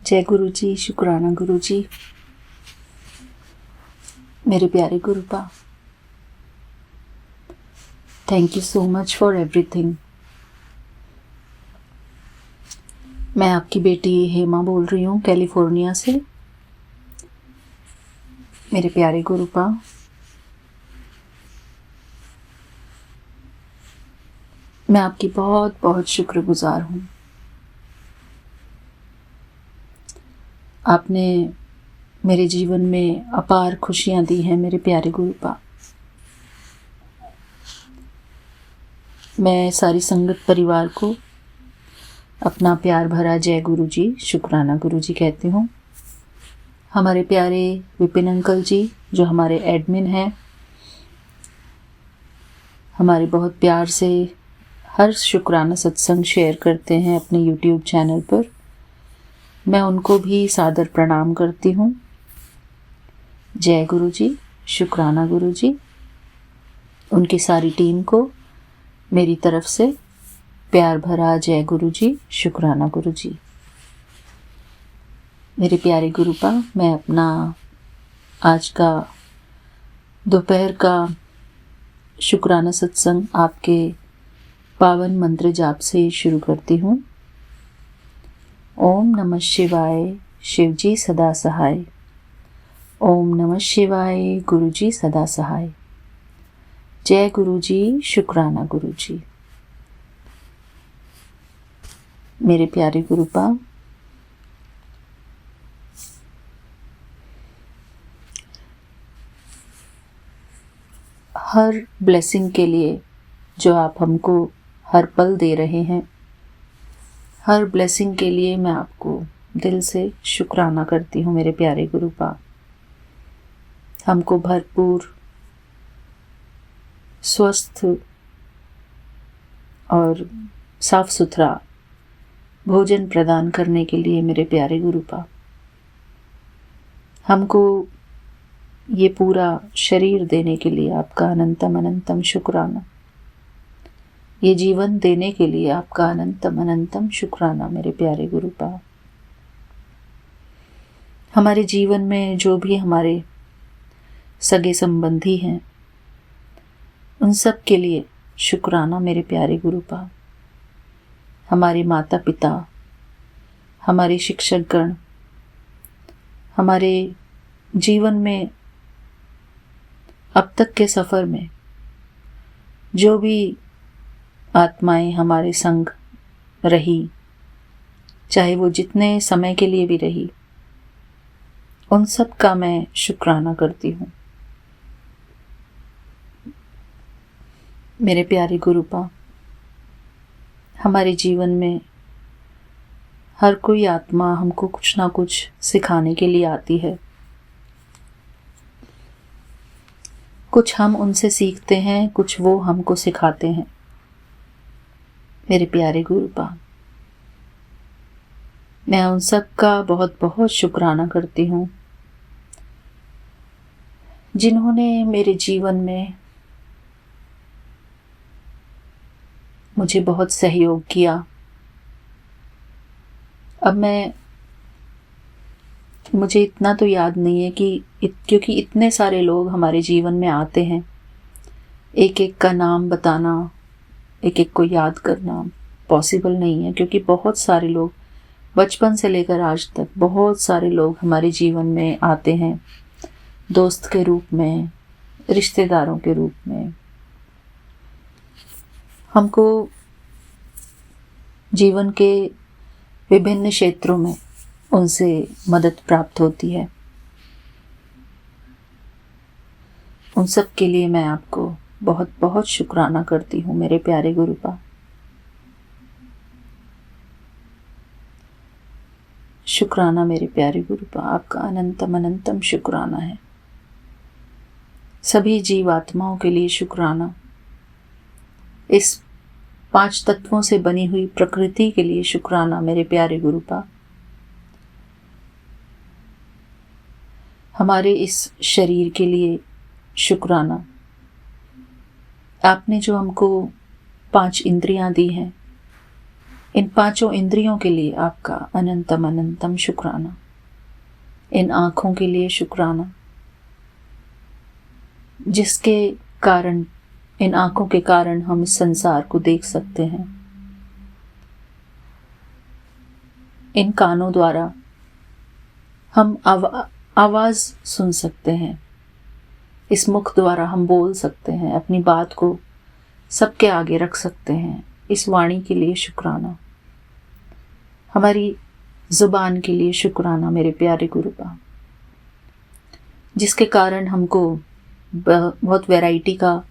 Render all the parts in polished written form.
जय गुरु जी, शुक्राना गुरु जी। मेरे प्यारे गुरुपा, thank you so much for everything. मैं आपकी बेटी हेमा बोल रही हूँ कैलिफोर्निया से। मेरे प्यारे गुरुपा, मैं आपकी बहुत बहुत शुक्रगुजार हूँ। आपने मेरे जीवन में अपार खुशियाँ दी हैं मेरे प्यारे गुरुपा। मैं सारी संगत परिवार को अपना प्यार भरा जय गुरु जी, शुक्राना गुरु जी कहती हूँ। हमारे प्यारे विपिन अंकल जी जो हमारे एडमिन हैं, हमारे बहुत प्यार से हर शुक्राना सत्संग शेयर करते हैं अपने YouTube चैनल पर। मैं उनको भी सादर प्रणाम करती हूँ। जय गुरु जी, शुक्राना गुरु जी। उनकी सारी टीम को मेरी तरफ से प्यार भरा जय गुरु जी, शुक्राना गुरु जी। मेरे प्यारे गुरुपा, मैं अपना आज का दोपहर का शुक्राना सत्संग आपके पावन मंत्र जाप से शुरू करती हूँ। ओम नमः शिवाय, शिव जी सदा सहाय। ओम नमः शिवाय, गुरु जी सदा सहाय। जय गुरु जी, शुक्राना गुरु जी। मेरे प्यारे गुरुपा, हर ब्लेसिंग के लिए जो आप हमको हर पल दे रहे हैं, हर ब्लेसिंग के लिए मैं आपको दिल से शुक्राना करती हूँ मेरे प्यारे गुरुपा। हमको भरपूर स्वस्थ और साफ सुथरा भोजन प्रदान करने के लिए मेरे प्यारे गुरुपा। हमको ये पूरा शरीर देने के लिए आपका अनंतम अनंतम शुक्राना। ये जीवन देने के लिए आपका अनंतम अनंतम शुक्राना मेरे प्यारे गुरुपा। हमारे जीवन में जो भी हमारे सगे संबंधी हैं, उन सब के लिए शुक्राना मेरे प्यारे गुरुपा। हमारे माता पिता, हमारे शिक्षकगण, हमारे जीवन में अब तक के सफ़र में जो भी आत्माएं हमारे संग रही, चाहे वो जितने समय के लिए भी रही, उन सब का मैं शुक्राना करती हूँ मेरे प्यारे गुरुपा। हमारे जीवन में हर कोई आत्मा हमको कुछ ना कुछ सिखाने के लिए आती है। कुछ हम उनसे सीखते हैं, कुछ वो हमको सिखाते हैं मेरे प्यारे गुरुपा। मैं उन सब का बहुत बहुत शुक्राना करती हूँ जिन्होंने मेरे जीवन में मुझे बहुत सहयोग किया। अब मुझे इतना तो याद नहीं है कि क्योंकि इतने सारे लोग हमारे जीवन में आते हैं, एक एक का नाम बताना, एक एक को याद करना पॉसिबल नहीं है, क्योंकि बहुत सारे लोग बचपन से लेकर आज तक बहुत सारे लोग हमारे जीवन में आते हैं, दोस्त के रूप में, रिश्तेदारों के रूप में। हमको जीवन के विभिन्न क्षेत्रों में उनसे मदद प्राप्त होती है। उन सब के लिए मैं आपको बहुत बहुत शुक्राना करती हूँ मेरे प्यारे गुरुपा। शुक्राना मेरे प्यारे गुरुपा, आपका अनंतम अनंतम शुक्राना है। सभी जीवात्माओं के लिए शुक्राना। इस 5 तत्वों से बनी हुई प्रकृति के लिए शुक्राना मेरे प्यारे गुरुपा। हमारे इस शरीर के लिए शुक्राना। आपने जो हमको 5 इंद्रियां दी हैं, इन पांचों इंद्रियों के लिए आपका अनंतम अनंतम शुक्राना। इन आँखों के लिए शुक्राना, जिसके कारण, इन आँखों के कारण हम इस संसार को देख सकते हैं। इन कानों द्वारा हम आवाज़ सुन सकते हैं। इस मुख द्वारा हम बोल सकते हैं, अपनी बात को सबके आगे रख सकते हैं। इस वाणी के लिए शुक्राना। हमारी ज़ुबान के लिए शुक्राना मेरे प्यारे गुरुपा, जिसके कारण हमको बहुत वैरायटी का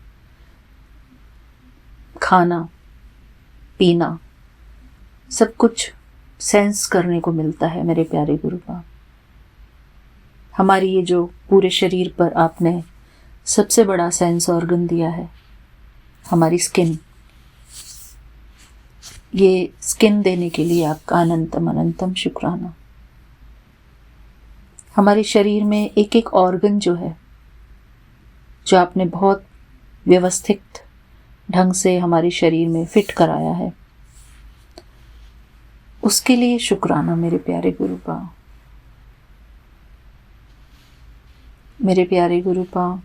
खाना पीना सब कुछ सेंस करने को मिलता है मेरे प्यारे गुरुपा। हमारी ये जो पूरे शरीर पर आपने सबसे बड़ा सेंस ऑर्गन दिया है, हमारी स्किन, ये स्किन देने के लिए आपका अनंतम अनंतम शुक्राना। हमारे शरीर में एक एक ऑर्गन जो है, जो आपने बहुत व्यवस्थित ढंग से हमारे शरीर में फिट कराया है, उसके लिए शुक्राना मेरे प्यारे गुरुपा। मेरे प्यारे गुरुपा,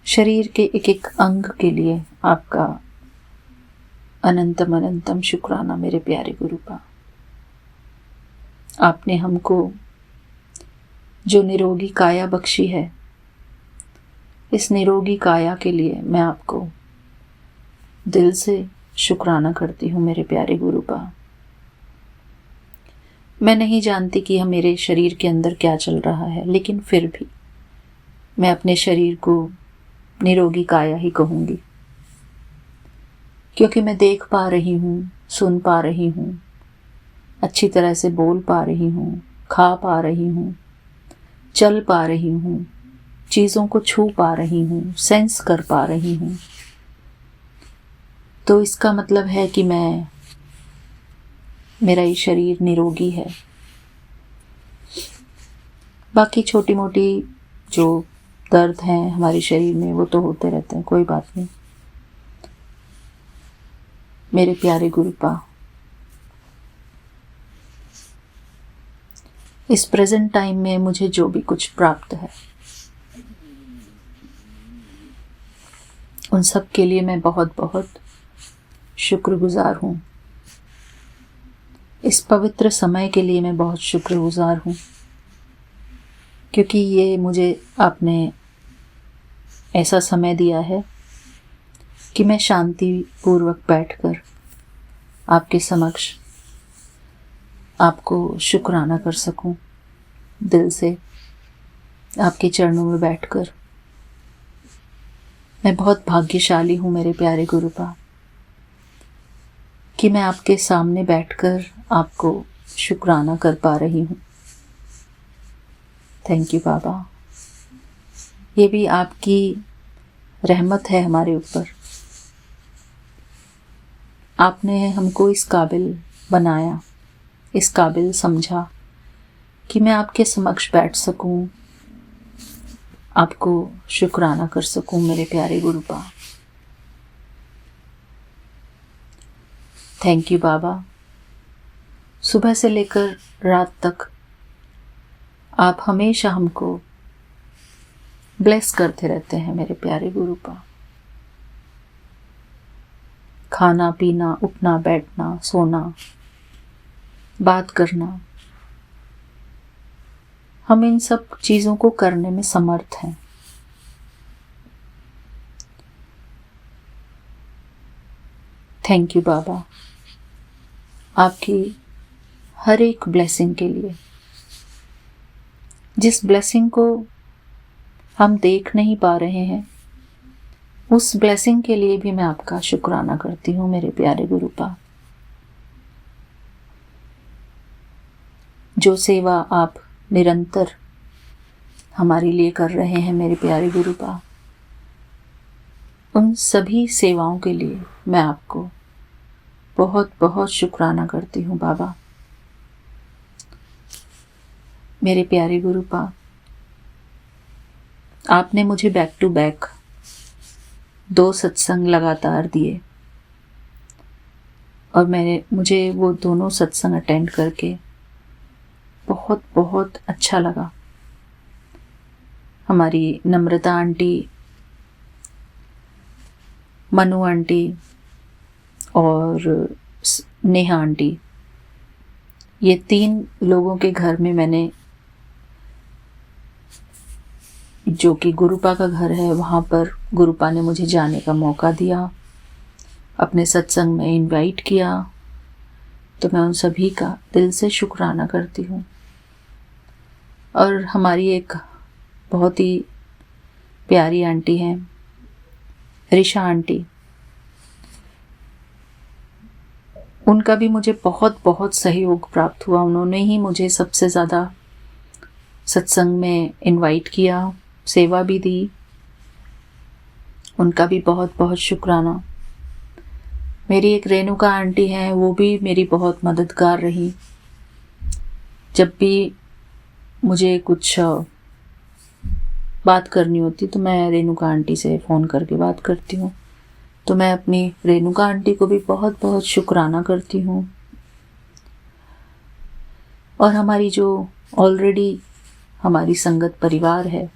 शरीर के एक एक अंग के लिए आपका अनंतम अनंतम शुक्राना मेरे प्यारे गुरुपा। आपने हमको जो निरोगी काया बख्शी है, इस निरोगी काया के लिए मैं आपको दिल से शुक्राना करती हूँ मेरे प्यारे गुरुपा। मैं नहीं जानती कि हम मेरे शरीर के अंदर क्या चल रहा है, लेकिन फिर भी मैं अपने शरीर को निरोगी काया ही कहूँगी, क्योंकि मैं देख पा रही हूँ, सुन पा रही हूँ, अच्छी तरह से बोल पा रही हूँ, खा पा रही हूँ, चल पा रही हूँ, चीज़ों को छू पा रही हूँ, सेंस कर पा रही हूँ। तो इसका मतलब है कि मेरा ये शरीर निरोगी है। बाकी छोटी मोटी जो दर्द हैं हमारे शरीर में वो तो होते रहते हैं, कोई बात नहीं। मेरे प्यारे गुरुपा, इस प्रेजेंट टाइम में मुझे जो भी कुछ प्राप्त है, उन सब के लिए मैं बहुत बहुत शुक्रगुजार हूँ। इस पवित्र समय के लिए मैं बहुत शुक्रगुजार हूँ, क्योंकि ये मुझे आपने ऐसा समय दिया है कि मैं शांति पूर्वक बैठकर आपके समक्ष आपको शुक्राना कर सकूं, दिल से आपके चरणों में बैठकर। मैं बहुत भाग्यशाली हूँ मेरे प्यारे गुरुपा, कि मैं आपके सामने बैठकर आपको शुक्राना कर पा रही हूँ। थैंक यू बाबा। ये भी आपकी रहमत है हमारे ऊपर। आपने हमको इस काबिल बनाया, इस काबिल समझा कि मैं आपके समक्ष बैठ सकूं, आपको शुक्राना कर सकूं मेरे प्यारे गुरुपा। थैंक यू बाबा। सुबह से लेकर रात तक आप हमेशा हमको ब्लेस करते रहते हैं मेरे प्यारे गुरुपा। खाना पीना, उठना बैठना, सोना, बात करना, हम इन सब चीज़ों को करने में समर्थ हैं। थैंक यू बाबा, आपकी हर एक ब्लेसिंग के लिए। जिस ब्लेसिंग को हम देख नहीं पा रहे हैं, उस ब्लेसिंग के लिए भी मैं आपका शुक्राना करती हूँ मेरे प्यारे गुरुपा। जो सेवा आप निरंतर हमारे लिए कर रहे हैं मेरे प्यारे गुरुपा, उन सभी सेवाओं के लिए मैं आपको बहुत बहुत शुक्राना करती हूँ बाबा। मेरे प्यारे गुरुपा, आपने मुझे बैक टू बैक 2 सत्संग लगातार दिए और मुझे वो दोनों सत्संग अटेंड करके बहुत बहुत अच्छा लगा। हमारी नम्रता आंटी, मनु आंटी और नेहा आंटी, ये 3 लोगों के घर में मैंने, जो कि गुरुपा का घर है, वहाँ पर गुरुपा ने मुझे जाने का मौका दिया, अपने सत्संग में इनवाइट किया। तो मैं उन सभी का दिल से शुक्राना करती हूँ। और हमारी एक बहुत ही प्यारी आंटी हैं, ऋषा आंटी, उनका भी मुझे बहुत बहुत सहयोग प्राप्त हुआ। उन्होंने ही मुझे सबसे ज़्यादा सत्संग में इनवाइट किया, सेवा भी दी। उनका भी बहुत बहुत शुक्राना। मेरी एक रेणुका आंटी हैं, वो भी मेरी बहुत मददगार रही। जब भी मुझे कुछ बात करनी होती तो मैं रेणुका आंटी से फ़ोन करके बात करती हूँ। तो मैं अपनी रेणुका आंटी को भी बहुत बहुत शुक्राना करती हूँ। और हमारी जो ऑलरेडी हमारी संगत परिवार है,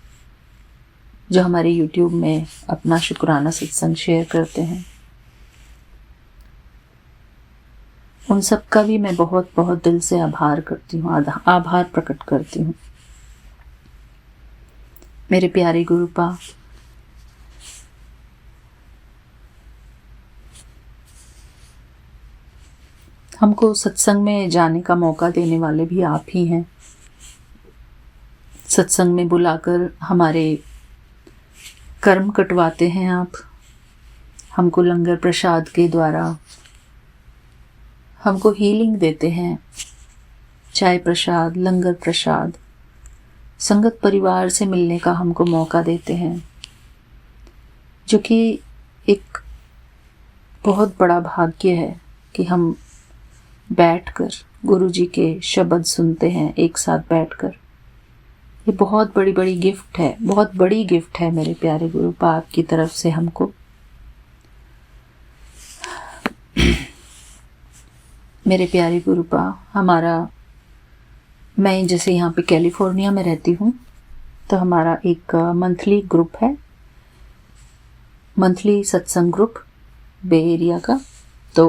जो हमारे YouTube में अपना शुक्राना सत्संग शेयर करते हैं, उन सब का भी मैं बहुत बहुत दिल से आभार करती हूँ, आभार प्रकट करती हूँ। मेरे प्यारे गुरुपा, हमको सत्संग में जाने का मौका देने वाले भी आप ही हैं। सत्संग में बुलाकर हमारे कर्म कटवाते हैं आप। हमको लंगर प्रसाद के द्वारा हमको हीलिंग देते हैं। चाय प्रसाद, लंगर प्रसाद, संगत परिवार से मिलने का हमको मौका देते हैं, जो कि एक बहुत बड़ा भाग्य है कि हम बैठकर गुरुजी के शब्द सुनते हैं एक साथ बैठकर। ये बहुत बड़ी बड़ी गिफ्ट है, बहुत बड़ी गिफ्ट है मेरे प्यारे गुरुपा आपकी तरफ से हमको। मेरे प्यारे गुरुपा, मैं जैसे यहाँ पे कैलिफोर्निया में रहती हूँ, तो हमारा एक मंथली ग्रुप है, मंथली सत्संग ग्रुप बे एरिया का। तो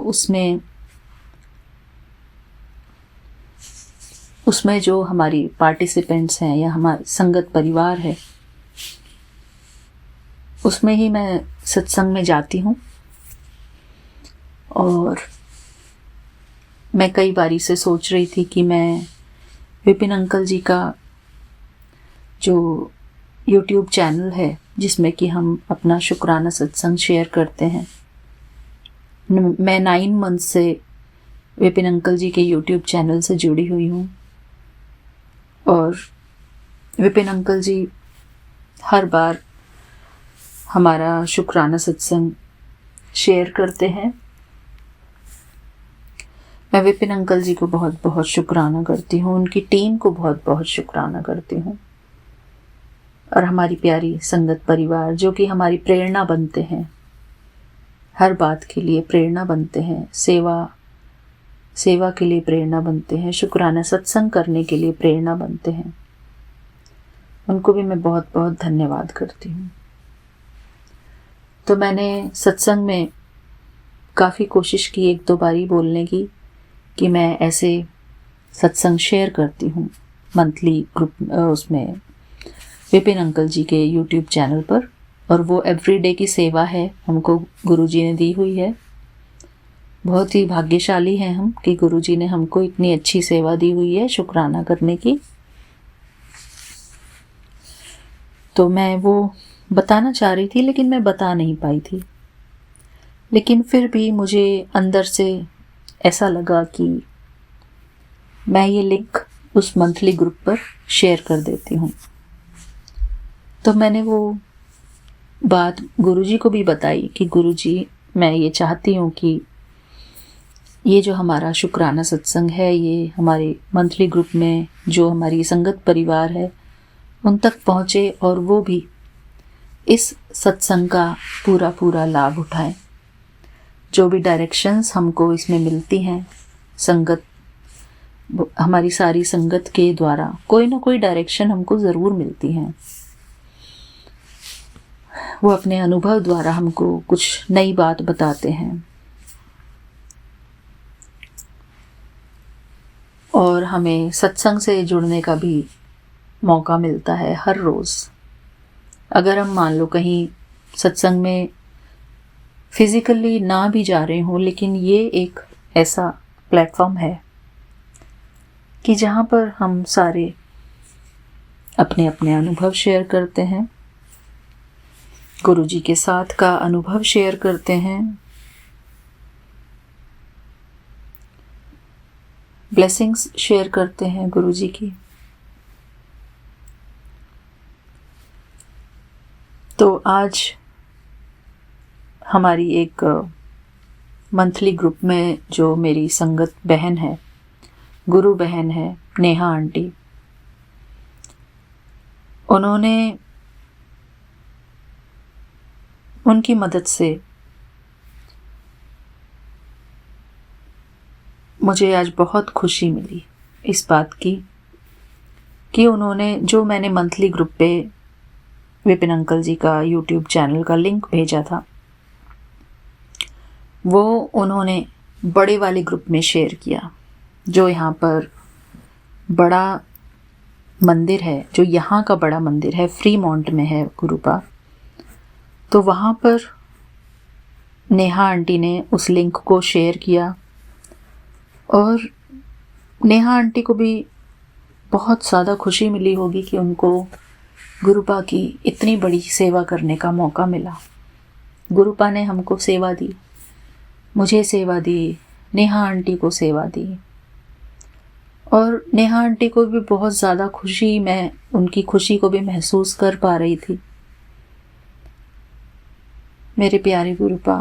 उसमें जो हमारी पार्टिसिपेंट्स हैं या हमारे संगत परिवार है, उसमें ही मैं सत्संग में जाती हूँ। और मैं कई बारी से सोच रही थी कि मैं विपिन अंकल जी का जो YouTube चैनल है, जिसमें कि हम अपना शुक्राना सत्संग शेयर करते हैं, मैं 9 मंथ से विपिन अंकल जी के YouTube चैनल से जुड़ी हुई हूँ। और विपिन अंकल जी हर बार हमारा शुक्राना सत्संग शेयर करते हैं। मैं विपिन अंकल जी को बहुत बहुत शुक्राना करती हूँ, उनकी टीम को बहुत बहुत शुक्राना करती हूँ। और हमारी प्यारी संगत परिवार, जो कि हमारी प्रेरणा बनते हैं, हर बात के लिए प्रेरणा बनते हैं, सेवा के लिए प्रेरणा बनते हैं, शुक्राना सत्संग करने के लिए प्रेरणा बनते हैं, उनको भी मैं बहुत बहुत धन्यवाद करती हूँ। तो मैंने सत्संग में काफ़ी कोशिश की 1-2 बारी बोलने की कि मैं ऐसे सत्संग शेयर करती हूँ मंथली ग्रुप, उसमें विपिन अंकल जी के YouTube चैनल पर। और वो एवरीडे की सेवा है, हमको गुरुजी ने दी हुई है। बहुत ही भाग्यशाली हैं हम कि गुरुजी ने हमको इतनी अच्छी सेवा दी हुई है शुक्राना करने की। तो मैं वो बताना चाह रही थी, लेकिन मैं बता नहीं पाई थी। लेकिन फिर भी मुझे अंदर से ऐसा लगा कि मैं ये लिंक उस मंथली ग्रुप पर शेयर कर देती हूँ। तो मैंने वो बात गुरुजी को भी बताई कि गुरुजी, मैं ये चाहती हूँ कि ये जो हमारा शुक्राना सत्संग है, ये हमारे मंथली ग्रुप में जो हमारी संगत परिवार है उन तक पहुँचे, और वो भी इस सत्संग का पूरा पूरा लाभ उठाएं। जो भी डायरेक्शंस हमको इसमें मिलती हैं, संगत, हमारी सारी संगत के द्वारा कोई ना कोई डायरेक्शन हमको ज़रूर मिलती हैं। वो अपने अनुभव द्वारा हमको कुछ नई बात बताते हैं और हमें सत्संग से जुड़ने का भी मौका मिलता है हर रोज़। अगर हम मान लो कहीं सत्संग में फिज़िकली ना भी जा रहे हों, लेकिन ये एक ऐसा प्लेटफॉर्म है कि जहाँ पर हम सारे अपने अपने अनुभव शेयर करते हैं, गुरुजी के साथ का अनुभव शेयर करते हैं, ब्लेसिंग्स शेयर करते हैं गुरुजी की। तो आज हमारी एक मंथली ग्रुप में जो मेरी संगत बहन है, गुरु बहन है, नेहा आंटी, उन्होंने, उनकी मदद से मुझे आज बहुत खुशी मिली इस बात की कि उन्होंने, जो मैंने मंथली ग्रुप पे विपिन अंकल जी का यूट्यूब चैनल का लिंक भेजा था, वो उन्होंने बड़े वाले ग्रुप में शेयर किया। जो यहाँ पर बड़ा मंदिर है, जो यहाँ का बड़ा मंदिर है, फ्रीमॉन्ट में है गुरुपा, तो वहाँ पर नेहा आंटी ने उस लिंक को शेयर किया और नेहा आंटी को भी बहुत ज़्यादा खुशी मिली होगी कि उनको गुरुपा की इतनी बड़ी सेवा करने का मौका मिला। गुरुपा ने हमको सेवा दी, मुझे सेवा दी, नेहा आंटी को सेवा दी, और नेहा आंटी को भी बहुत ज़्यादा खुशी, मैं उनकी खुशी को भी महसूस कर पा रही थी। मेरे प्यारे गुरुपा,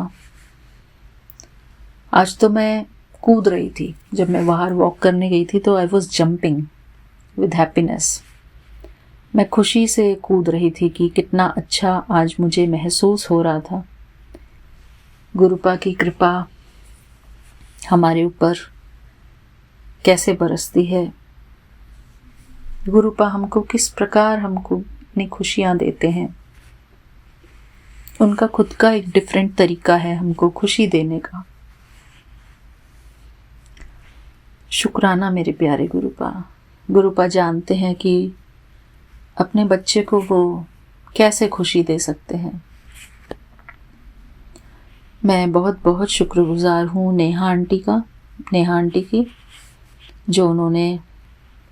आज तो मैं कूद रही थी। जब मैं बाहर वॉक करने गई थी तो I was jumping with happiness. मैं खुशी से कूद रही थी कि कितना अच्छा आज मुझे महसूस हो रहा था। गुरुपा की कृपा हमारे ऊपर कैसे बरसती है, गुरुपा हमको किस प्रकार हमको अपनी खुशियाँ देते हैं। उनका खुद का एक डिफरेंट तरीका है हमको खुशी देने का। शुक्राना मेरे प्यारे गुरुपा। गुरुपा जानते हैं कि अपने बच्चे को वो कैसे खुशी दे सकते हैं। मैं बहुत बहुत शुक्रगुजार हूँ नेहा आंटी की, जो उन्होंने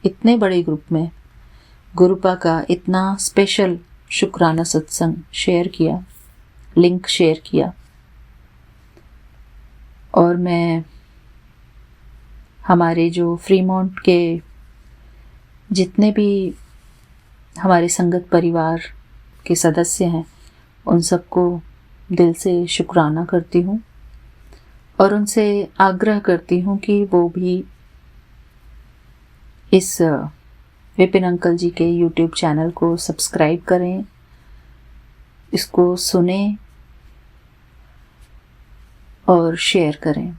इतने बड़े ग्रुप में गुरुपा का इतना स्पेशल शुक्राना सत्संग शेयर किया, लिंक शेयर किया। और मैं हमारे जो फ्रीमॉन्ट के जितने भी हमारे संगत परिवार के सदस्य हैं, उन सबको दिल से शुक्राना करती हूँ और उनसे आग्रह करती हूँ कि वो भी इस विपिन अंकल जी के यूट्यूब चैनल को सब्सक्राइब करें, इसको सुने और शेयर करें।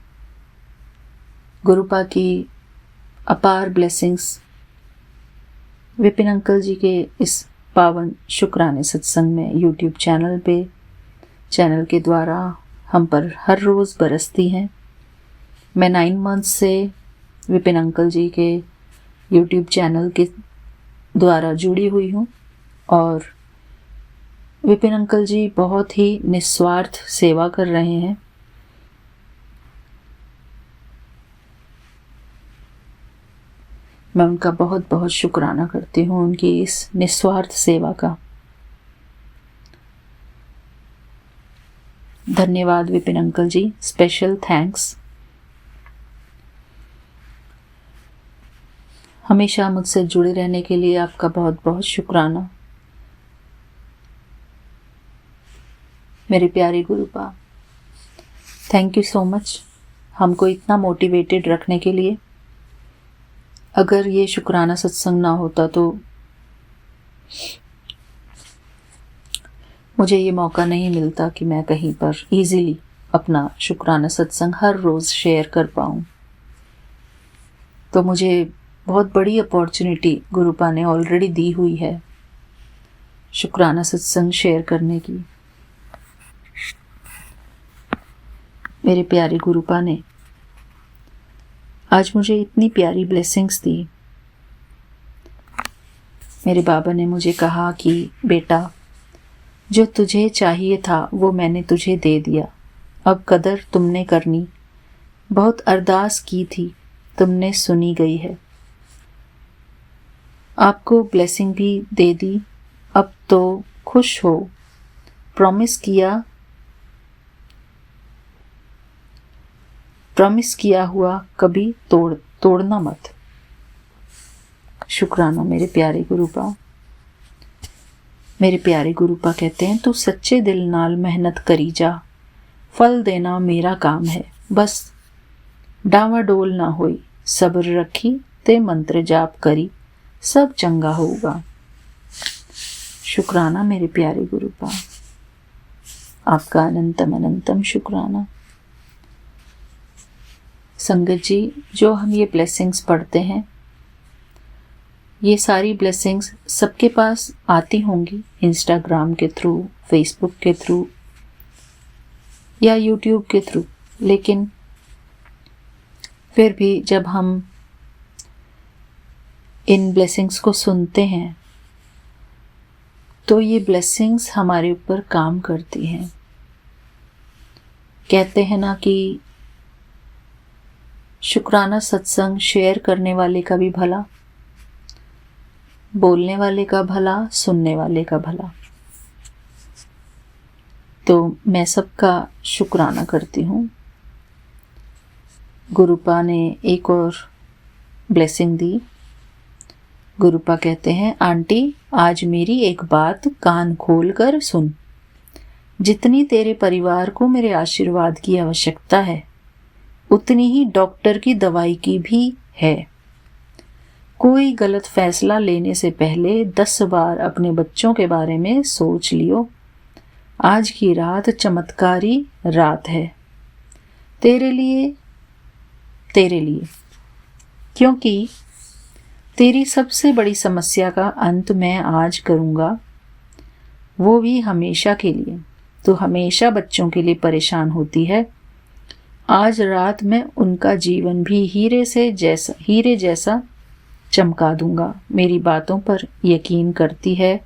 गुरुपा की अपार ब्लेसिंग्स विपिन अंकल जी के इस पावन शुक्राने सत्संग में यूट्यूब चैनल के द्वारा हम पर हर रोज़ बरसती हैं। मैं 9 मंथ्स से विपिन अंकल जी के यूट्यूब चैनल के द्वारा जुड़ी हुई हूँ और विपिन अंकल जी बहुत ही निस्वार्थ सेवा कर रहे हैं। मैं उनका बहुत बहुत शुक्राना करती हूँ, उनकी इस निस्वार्थ सेवा का। धन्यवाद विपिन अंकल जी, स्पेशल थैंक्स। हमेशा मुझसे जुड़े रहने के लिए आपका बहुत बहुत शुक्राना। मेरे प्यारे गुरुपा, थैंक यू सो मच हमको इतना मोटिवेटेड रखने के लिए। अगर ये शुक्राना सत्संग ना होता तो मुझे ये मौका नहीं मिलता कि मैं कहीं पर इजीली अपना शुक्राना सत्संग हर रोज़ शेयर कर पाऊँ। तो मुझे बहुत बड़ी अपॉर्चुनिटी गुरुपा ने ऑलरेडी दी हुई है शुक्राना सत्संग शेयर करने की। मेरे प्यारे गुरुपा ने आज मुझे इतनी प्यारी ब्लेसिंग्स दी। मेरे बाबा ने मुझे कहा कि बेटा, जो तुझे चाहिए था वो मैंने तुझे दे दिया, अब कदर तुमने करनी। बहुत अरदास की थी, तुमने सुनी गई है। आपको ब्लेसिंग भी दे दी, अब तो खुश हो। प्रॉमिस किया हुआ कभी तोड़ना मत। शुक्राना मेरे प्यारे गुरुपा। मेरे प्यारे गुरुपा कहते हैं, तू सच्चे दिल नाल मेहनत करी जा, फल देना मेरा काम है। बस डावाडोल ना होई, सब्र रखी ते मंत्र जाप करी, सब चंगा होगा। शुक्राना मेरे प्यारे गुरुपा, आपका अनंतम अनंतम शुक्राना। संगत जी, जो हम ये ब्लेसिंग्स पढ़ते हैं, ये सारी ब्लेसिंग्स सबके पास आती होंगी इंस्टाग्राम के थ्रू, फेसबुक के थ्रू या यूट्यूब के थ्रू, लेकिन फिर भी जब हम इन ब्लेसिंग्स को सुनते हैं तो ये ब्लेसिंग्स हमारे ऊपर काम करती हैं। कहते हैं ना कि शुक्राना सत्संग शेयर करने वाले का भी भला, बोलने वाले का भला, सुनने वाले का भला। तो मैं सबका शुक्राना करती हूँ। गुरुपा ने एक और ब्लेसिंग दी। गुरुपा कहते हैं, आंटी आज मेरी एक बात कान खोल कर सुन। जितनी तेरे परिवार को मेरे आशीर्वाद की आवश्यकता है, उतनी ही डॉक्टर की दवाई की भी है। कोई गलत फैसला लेने से पहले 10 बार अपने बच्चों के बारे में सोच लियो। आज की रात चमत्कारी रात है तेरे लिए, क्योंकि तेरी सबसे बड़ी समस्या का अंत मैं आज करूँगा, वो भी हमेशा के लिए। तू हमेशा बच्चों के लिए परेशान होती है। आज रात मैं उनका जीवन भी हीरे जैसा चमका दूंगा। मेरी बातों पर यकीन करती है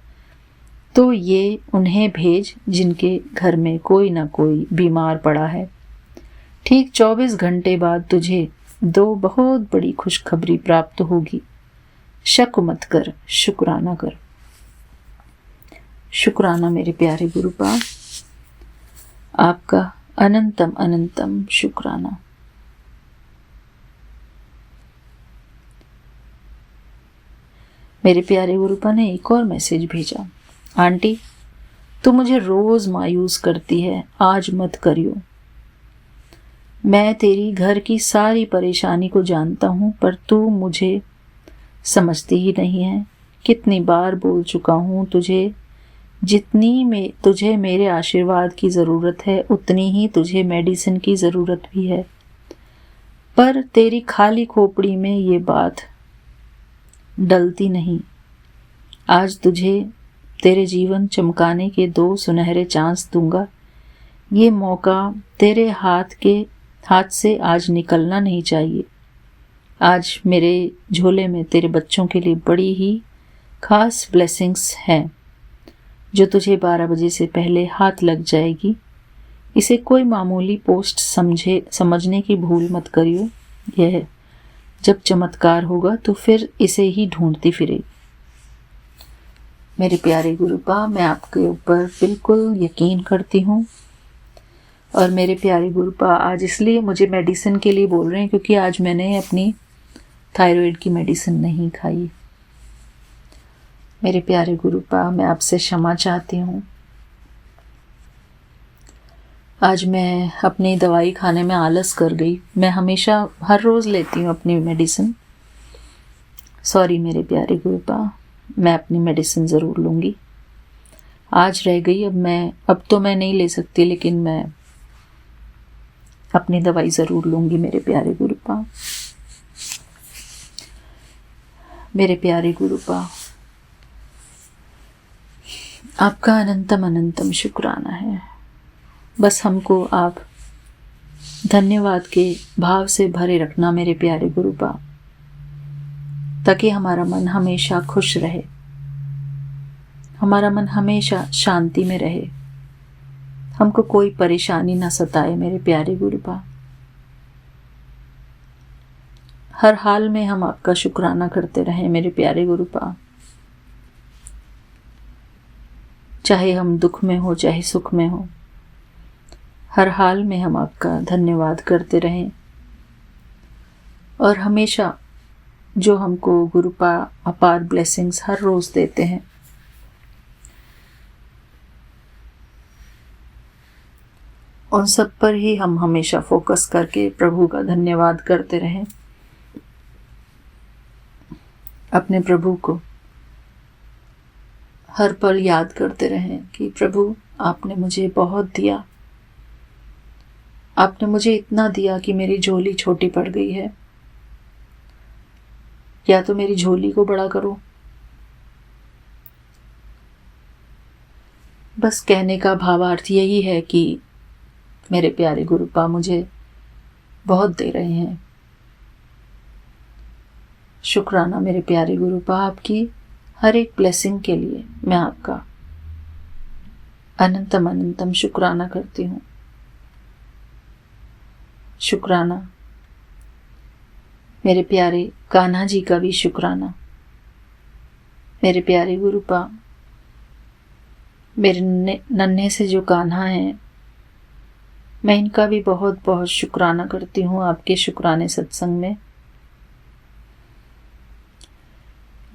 तो ये उन्हें भेज जिनके घर में कोई ना कोई बीमार पड़ा है। ठीक 24 घंटे बाद तुझे 2 बहुत बड़ी खुशखबरी प्राप्त होगी। शक मत कर, शुक्राना कर। शुक्राना मेरे प्यारे गुरुपा, आपका अनंतम अनंतम शुक्राना। मेरे प्यारे गुरुपा ने एक और मैसेज भेजा। आंटी, तू मुझे रोज मायूस करती है, आज मत करियो। मैं तेरी घर की सारी परेशानी को जानता हूँ, पर तू मुझे समझती ही नहीं है। कितनी बार बोल चुका हूँ तुझे, तुझे मेरे आशीर्वाद की ज़रूरत है, उतनी ही तुझे मेडिसिन की ज़रूरत भी है। पर तेरी खाली खोपड़ी में ये बात डलती नहीं। आज तुझे तेरे जीवन चमकाने के 2 सुनहरे चांस दूंगा। ये मौका तेरे हाथ से आज निकलना नहीं चाहिए। आज मेरे झोले में तेरे बच्चों के लिए बड़ी ही खास ब्लेसिंग्स हैं, जो तुझे 12 बजे से पहले हाथ लग जाएगी। इसे कोई मामूली पोस्ट समझने की भूल मत करियो। यह जब चमत्कार होगा तो फिर इसे ही ढूंढती फिरेगी। मेरे प्यारे गुरुपा, मैं आपके ऊपर बिल्कुल यकीन करती हूँ। और मेरे प्यारे गुरुपा, आज इसलिए मुझे मेडिसिन के लिए बोल रहे हैं क्योंकि आज मैंने अपनी थायराइड की मेडिसिन नहीं खाई। मेरे प्यारे गुरुपा, मैं आपसे क्षमा चाहती हूँ। आज मैं अपनी दवाई खाने में आलस कर गई। मैं हमेशा हर रोज़ लेती हूँ अपनी मेडिसिन। सॉरी मेरे प्यारे गुरुपा, मैं अपनी मेडिसिन ज़रूर लूँगी। आज रह गई। अब तो मैं नहीं ले सकती, लेकिन मैं अपनी दवाई ज़रूर लूँगी मेरे प्यारे गुरुपा। मेरे प्यारे गुरुपा, आपका अनंतम अनंतम शुक्राना है। बस हमको आप धन्यवाद के भाव से भरे रखना मेरे प्यारे गुरुपा, ताकि हमारा मन हमेशा खुश रहे, हमारा मन हमेशा शांति में रहे, हमको कोई परेशानी ना सताए मेरे प्यारे गुरुपा। हर हाल में हम आपका शुक्राना करते रहें मेरे प्यारे गुरुपा, चाहे हम दुख में हो चाहे सुख में हो, हर हाल में हम आपका धन्यवाद करते रहें। और हमेशा जो हमको गुरुपा अपार ब्लेसिंग्स हर रोज़ देते हैं, उन सब पर ही हम हमेशा फोकस करके प्रभु का धन्यवाद करते रहें। अपने प्रभु को हर पल याद करते रहें कि प्रभु आपने मुझे बहुत दिया, आपने मुझे इतना दिया कि मेरी झोली छोटी पड़ गई है, या तो मेरी झोली को बड़ा करो। बस कहने का भावार्थ यही है कि मेरे प्यारे गुरुपा मुझे बहुत दे रहे हैं। शुक्राना मेरे प्यारे गुरुपा, आपकी हर एक ब्लेसिंग के लिए मैं आपका अनंतम अनंतम शुक्राना करती हूँ। शुक्राना मेरे प्यारे कान्हा जी का भी शुक्राना। मेरे प्यारे गुरुपा, मेरे नन्हे से जो कान्हा हैं, मैं इनका भी बहुत बहुत शुक्राना करती हूँ आपके शुक्राने सत्संग में।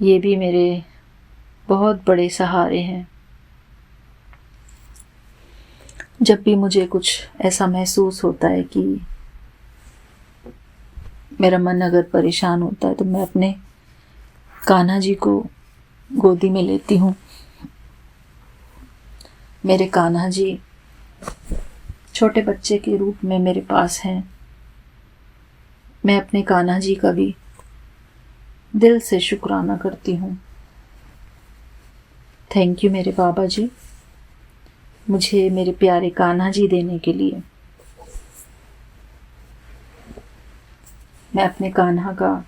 ये भी मेरे बहुत बड़े सहारे हैं। जब भी मुझे कुछ ऐसा महसूस होता है कि मेरा मन अगर परेशान होता है, तो मैं अपने कान्हा जी को गोदी में लेती हूँ। मेरे कान्हा जी छोटे बच्चे के रूप में मेरे पास हैं। मैं अपने कान्हा जी का भी दिल से शुक्राना करती हूँ। थैंक यू मेरे बाबा जी, मुझे मेरे प्यारे कान्हा जी देने के लिए। मैं अपने कान्हा का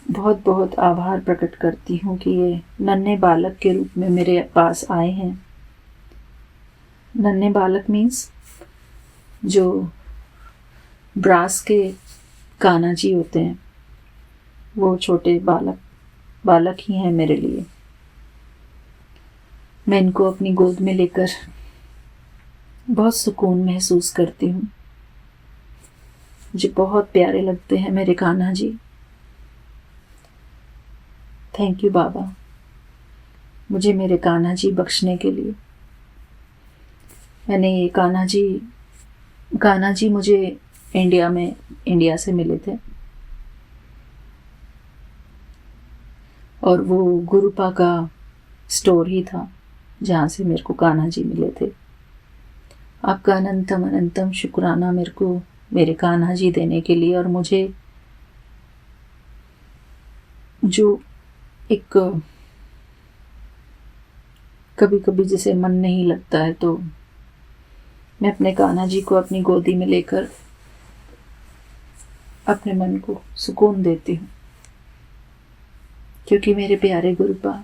बहुत बहुत आभार प्रकट करती हूँ कि ये नन्हे बालक के रूप में मेरे पास आए हैं। नन्हे बालक मीन्स जो ब्रास के कान्हा जी होते हैं, वो छोटे बालक ही हैं मेरे लिए। मैं इनको अपनी गोद में लेकर बहुत सुकून महसूस करती हूँ। मुझे बहुत प्यारे लगते हैं मेरे कान्हा जी। थैंक यू बाबा, मुझे मेरे कान्हा जी बख्शने के लिए। मैंने ये कान्हा जी मुझे इंडिया से मिले थे, और वो गुरुपा का स्टोर ही था जहाँ से मेरे को कान्हा जी मिले थे। आपका अनंतम अनंतम शुक्राना मेरे को मेरे कान्हा जी देने के लिए। और मुझे जो एक कभी कभी जैसे मन नहीं लगता है, तो मैं अपने कान्हा जी को अपनी गोदी में लेकर अपने मन को सुकून देती हूँ। क्योंकि मेरे प्यारे गुरुपा,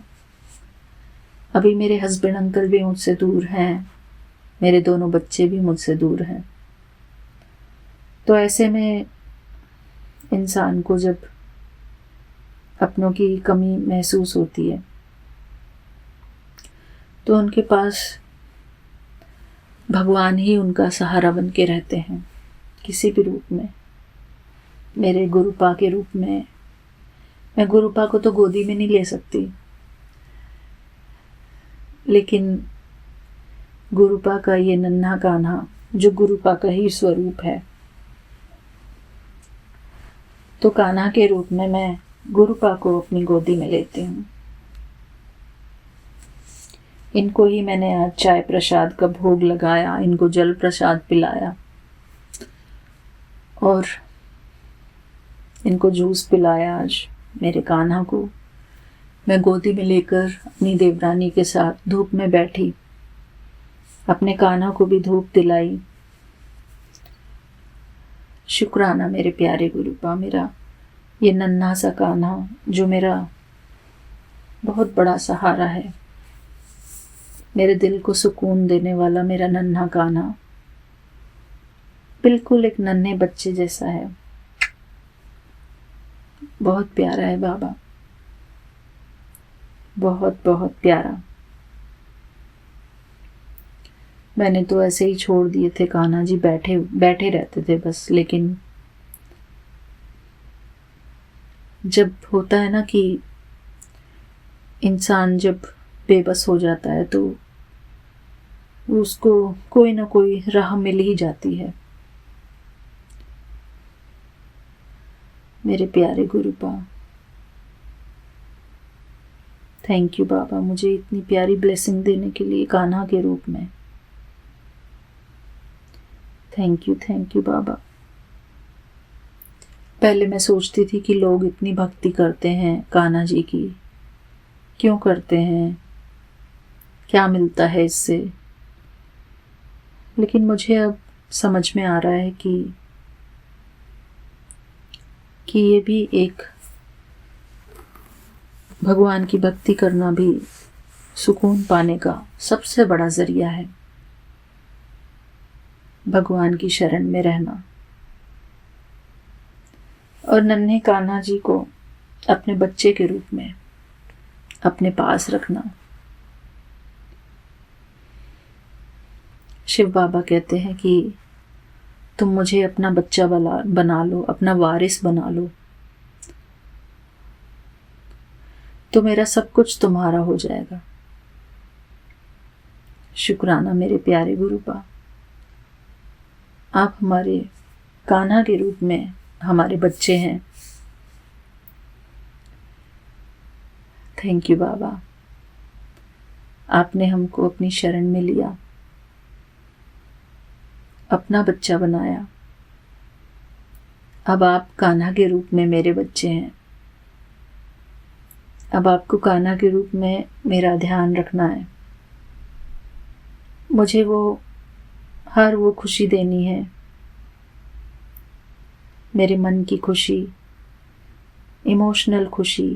अभी मेरे हस्बैंड अंकल भी मुझसे दूर हैं, मेरे दोनों बच्चे भी मुझसे दूर हैं। तो ऐसे में इंसान को जब अपनों की कमी महसूस होती है, तो उनके पास भगवान ही उनका सहारा बन के रहते हैं, किसी भी रूप में। मेरे गुरुपा के रूप में मैं गुरुपा को तो गोदी में नहीं ले सकती, लेकिन गुरुपा का ये नन्हा कान्हा जो गुरुपा का ही स्वरूप है, तो कान्हा के रूप में मैं गुरुपा को अपनी गोदी में लेती हूँ। इनको ही मैंने आज चाय प्रसाद का भोग लगाया, इनको जल प्रसाद पिलाया और इनको जूस पिलाया। आज मेरे कान्हा को मैं गोदी में लेकर अपनी देवरानी के साथ धूप में बैठी, अपने कान्हा को भी धूप दिलाई। शुक्राना मेरे प्यारे गुरुपा, मेरा ये नन्हा सा कान्हा जो मेरा बहुत बड़ा सहारा है, मेरे दिल को सुकून देने वाला मेरा नन्हा कान्हा बिल्कुल एक नन्हे बच्चे जैसा है। बहुत प्यारा है बाबा, बहुत बहुत प्यारा। मैंने तो ऐसे ही छोड़ दिए थे कान्हा जी, बैठे बैठे रहते थे बस। लेकिन जब होता है ना कि इंसान जब बेबस हो जाता है तो उसको कोई ना कोई राह मिल ही जाती है। मेरे प्यारे गुरुपा, थैंक यू बाबा, मुझे इतनी प्यारी ब्लेसिंग देने के लिए कान्हा के रूप में। थैंक यू बाबा। पहले मैं सोचती थी कि लोग इतनी भक्ति करते हैं कान्हा जी की, क्यों करते हैं, क्या मिलता है इससे। लेकिन मुझे अब समझ में आ रहा है कि ये भी एक भगवान की भक्ति करना भी सुकून पाने का सबसे बड़ा जरिया है। भगवान की शरण में रहना और नन्हे कान्हा जी को अपने बच्चे के रूप में अपने पास रखना। शिव बाबा कहते हैं कि तुम मुझे अपना बच्चा बना लो, अपना वारिस बना लो, तो मेरा सब कुछ तुम्हारा हो जाएगा। शुक्राना मेरे प्यारे गुरुपा, आप हमारे कान्हा के रूप में हमारे बच्चे हैं। थैंक यू बाबा, आपने हमको अपनी शरण में लिया, अपना बच्चा बनाया। अब आप कान्हा के रूप में मेरे बच्चे हैं। अब आपको कान्हा के रूप में मेरा ध्यान रखना है। मुझे हर वो खुशी देनी है, मेरे मन की खुशी, इमोशनल खुशी,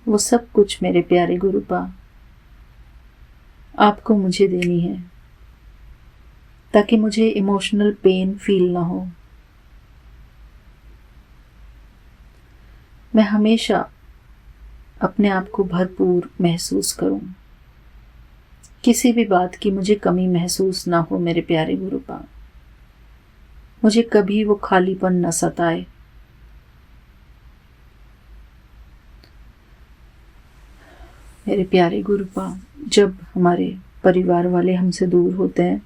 वो सब कुछ मेरे प्यारे गुरुपा आपको मुझे देनी है, ताकि मुझे इमोशनल पेन फील ना हो। मैं हमेशा अपने आप को भरपूर महसूस करूं, किसी भी बात की मुझे कमी महसूस ना हो। मेरे प्यारे गुरुपा, मुझे कभी वो खालीपन न सताए। मेरे प्यारे गुरुपा, जब हमारे परिवार वाले हमसे दूर होते हैं,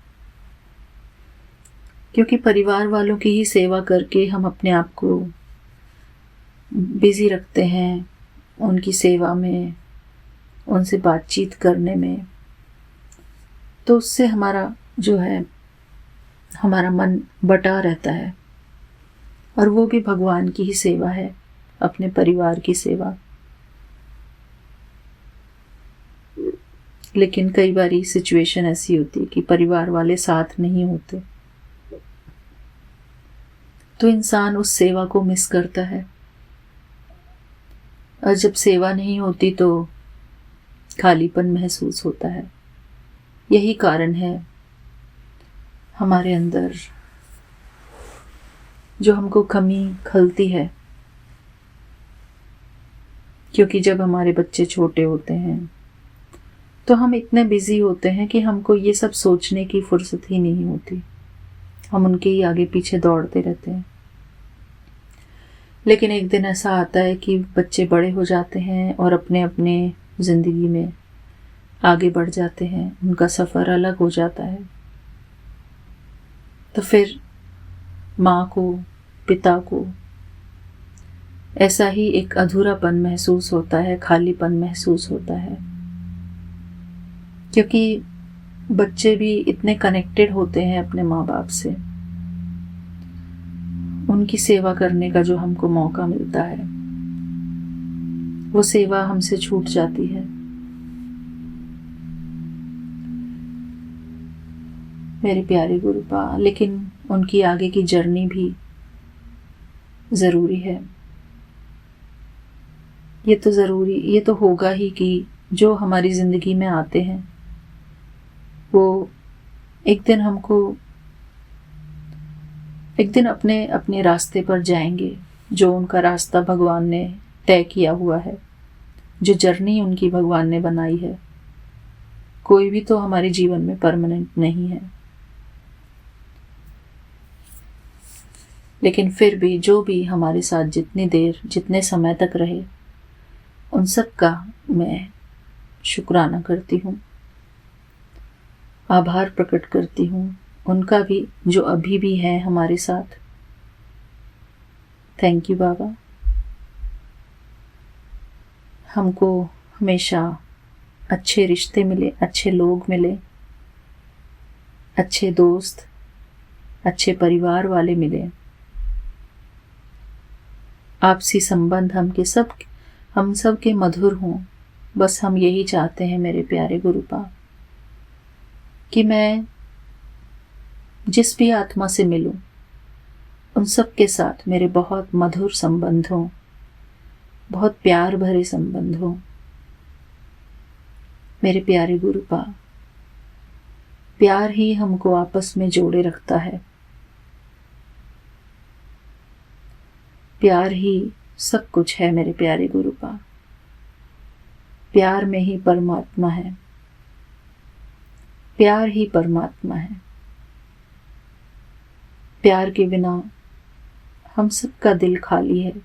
क्योंकि परिवार वालों की ही सेवा करके हम अपने आप को बिजी रखते हैं, उनकी सेवा में, उनसे बातचीत करने में, तो उससे हमारा जो है हमारा मन बटा रहता है। और वो भी भगवान की ही सेवा है, अपने परिवार की सेवा। लेकिन कई बारी सिचुएशन ऐसी होती है कि परिवार वाले साथ नहीं होते, तो इंसान उस सेवा को मिस करता है। और जब सेवा नहीं होती तो खालीपन महसूस होता है। यही कारण है हमारे अंदर जो हमको कमी खलती है, क्योंकि जब हमारे बच्चे छोटे होते हैं तो हम इतने बिजी होते हैं कि हमको ये सब सोचने की फुर्सत ही नहीं होती। हम उनके ही आगे पीछे दौड़ते रहते हैं। लेकिन एक दिन ऐसा आता है कि बच्चे बड़े हो जाते हैं और अपने अपने ज़िंदगी में आगे बढ़ जाते हैं, उनका सफ़र अलग हो जाता है। तो फिर माँ को, पिता को ऐसा ही एक अधूरापन महसूस होता है, खालीपन महसूस होता है। क्योंकि बच्चे भी इतने कनेक्टेड होते हैं अपने माँ बाप से, उनकी सेवा करने का जो हमको मौका मिलता है वो सेवा हमसे छूट जाती है। मेरे प्यारे गुरुपा, लेकिन उनकी आगे की जर्नी भी ज़रूरी है। ये तो होगा ही कि जो हमारी ज़िंदगी में आते हैं वो एक दिन अपने अपने रास्ते पर जाएंगे, जो उनका रास्ता भगवान ने तय किया हुआ है, जो जर्नी उनकी भगवान ने बनाई है। कोई भी तो हमारे जीवन में परमानेंट नहीं है, लेकिन फिर भी जो भी हमारे साथ जितनी देर जितने समय तक रहे उन सब का मैं शुक्राना करती हूँ, आभार प्रकट करती हूँ उनका भी जो अभी भी है हमारे साथ। थैंक यू बाबा। हमको हमेशा अच्छे रिश्ते मिले, अच्छे लोग मिले, अच्छे दोस्त, अच्छे परिवार वाले मिले। आपसी संबंध हम सब के मधुर हों। बस हम यही चाहते हैं मेरे प्यारे गुरुपा, कि मैं जिस भी आत्मा से मिलूं उन सब के साथ मेरे बहुत मधुर संबंध हों, बहुत प्यार भरे संबंध हों। मेरे प्यारे गुरुपा, प्यार ही हमको आपस में जोड़े रखता है। प्यार ही सब कुछ है मेरे प्यारे गुरुपा। प्यार में ही परमात्मा है, प्यार ही परमात्मा है। प्यार के बिना हम सबका दिल खाली है।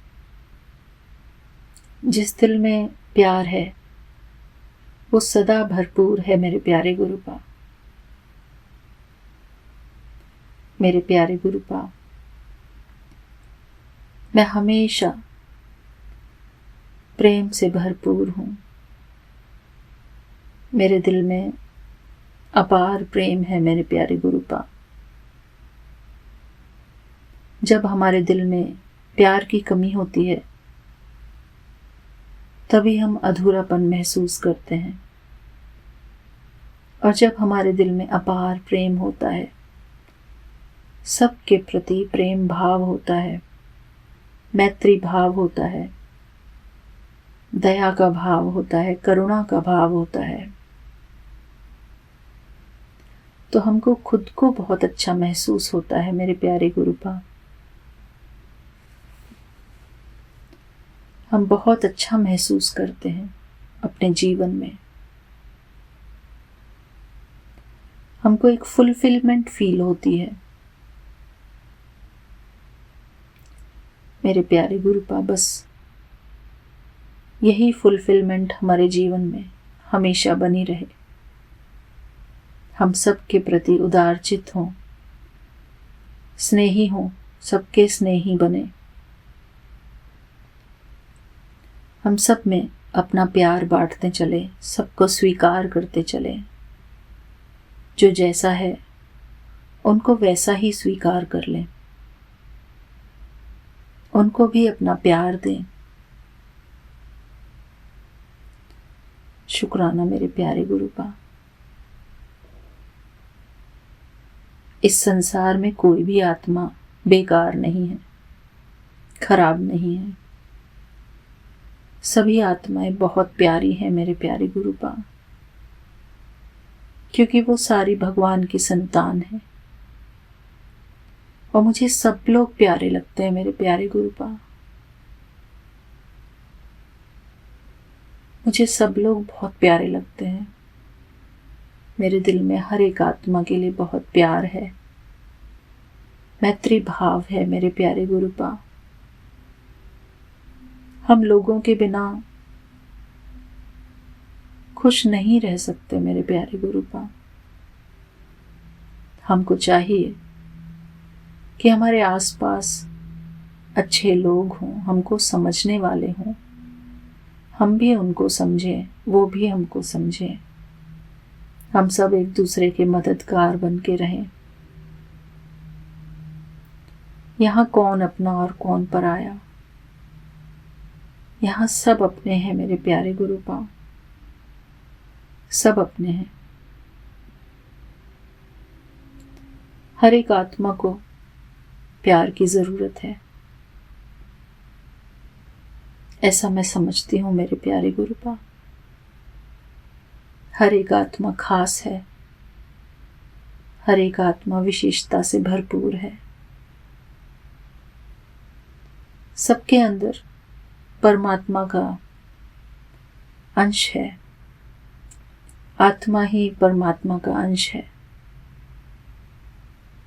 जिस दिल में प्यार है वो सदा भरपूर है मेरे प्यारे गुरुपा। मेरे प्यारे गुरुपा, मैं हमेशा प्रेम से भरपूर हूँ। मेरे दिल में अपार प्रेम है मेरे प्यारे गुरुपा। जब हमारे दिल में प्यार की कमी होती है तभी हम अधूरापन महसूस करते हैं, और जब हमारे दिल में अपार प्रेम होता है, सबके प्रति प्रेम भाव होता है, मैत्री भाव होता है, दया का भाव होता है, करुणा का भाव होता है, तो हमको खुद को बहुत अच्छा महसूस होता है मेरे प्यारे गुरुपा। हम बहुत अच्छा महसूस करते हैं अपने जीवन में। हमको एक फुलफिलमेंट फील होती है मेरे प्यारे गुरुपा। बस यही फुलफिलमेंट हमारे जीवन में हमेशा बनी रहे। हम सबके प्रति उदारचित हों, स्नेही हों, सबके स्नेही बने। हम सब में अपना प्यार बांटते चले, सबको स्वीकार करते चले। जो जैसा है उनको वैसा ही स्वीकार कर लें, उनको भी अपना प्यार दें। शुक्राना मेरे प्यारे गुरुपा। इस संसार में कोई भी आत्मा बेकार नहीं है, खराब नहीं है। सभी आत्माएं बहुत प्यारी हैं मेरे प्यारे गुरुपा, क्योंकि वो सारी भगवान की संतान है। और मुझे सब लोग प्यारे लगते हैं मेरे प्यारे गुरुपा। मुझे सब लोग बहुत प्यारे लगते हैं। मेरे दिल में हर एक आत्मा के लिए बहुत प्यार है, मैत्री भाव है मेरे प्यारे गुरुपा। हम लोगों के बिना खुश नहीं रह सकते मेरे प्यारे गुरुपा। हमको चाहिए कि हमारे आसपास अच्छे लोग हों, हमको समझने वाले हों, हम भी उनको समझें, वो भी हमको समझें। हम सब एक दूसरे के मददगार बन के रहें। यहाँ कौन अपना और कौन पराया, यहाँ सब अपने हैं मेरे प्यारे गुरु पांव, सब अपने हैं। हर एक आत्मा को प्यार की जरूरत है, ऐसा मैं समझती हूँ मेरे प्यारे गुरु पांव। हर एक आत्मा खास है, हर एक आत्मा विशेषता से भरपूर है। सबके अंदर परमात्मा का अंश है, आत्मा ही परमात्मा का अंश है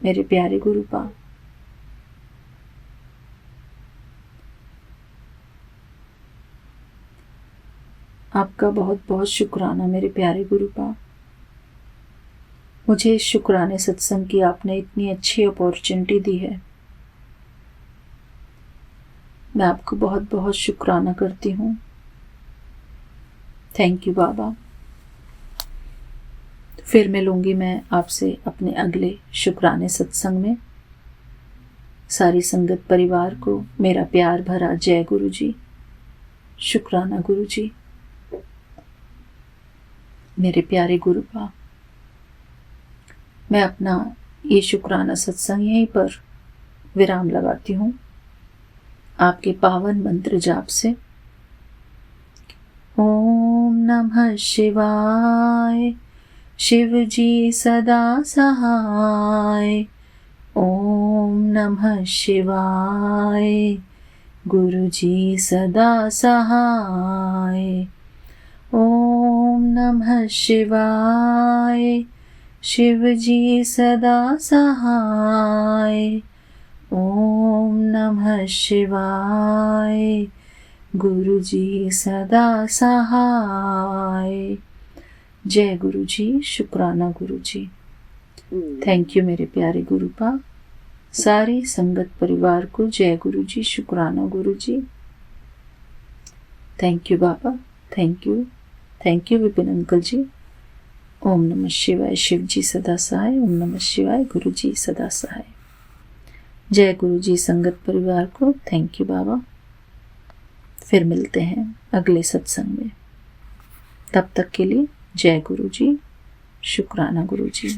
मेरे प्यारे गुरु पांव। आपका बहुत बहुत शुक्राना मेरे प्यारे गुरु पांव। मुझे इस शुक्राने सत्संग की आपने इतनी अच्छी अपॉर्चुनिटी दी है, मैं आपको बहुत बहुत शुक्राना करती हूँ। थैंक यू बाबा। फिर मिलूंगी मैं आपसे अपने अगले शुक्राने सत्संग में। सारी संगत परिवार को मेरा प्यार भरा जय गुरु जी। शुक्राना गुरु जी। मेरे प्यारे गुरु पांव, मैं अपना ये शुक्राना सत्संग यहीं पर विराम लगाती हूँ आपके पावन मंत्र जाप से। ओम नमः शिवाय, शिव जी सदा सहाय। ओम नमः शिवाय, गुरु जी सदा सहाय। ओम नमः शिवाय, शिव जी सदा सहाय। ओम नमः शिवाय, गुरु जी सदा सहाय। जय गुरु जी। शुक्राना गुरु जी। थैंक यू मेरे प्यारे गुरु पांव। सारी संगत परिवार को जय गुरु जी। शुक्राना गुरु जी। थैंक यू बाबा। Thank you Vipin uncle ji. ओम नमः शिवाय, शिव जी सदा सहाय। ओम नमः शिवाय, गुरु जी सदा सहाय। जय गुरु जी संगत परिवार को। थैंक यू बाबा। फिर मिलते हैं अगले सत्संग में, तब तक के लिए जय गुरु जी। शुक्राना गुरु जी।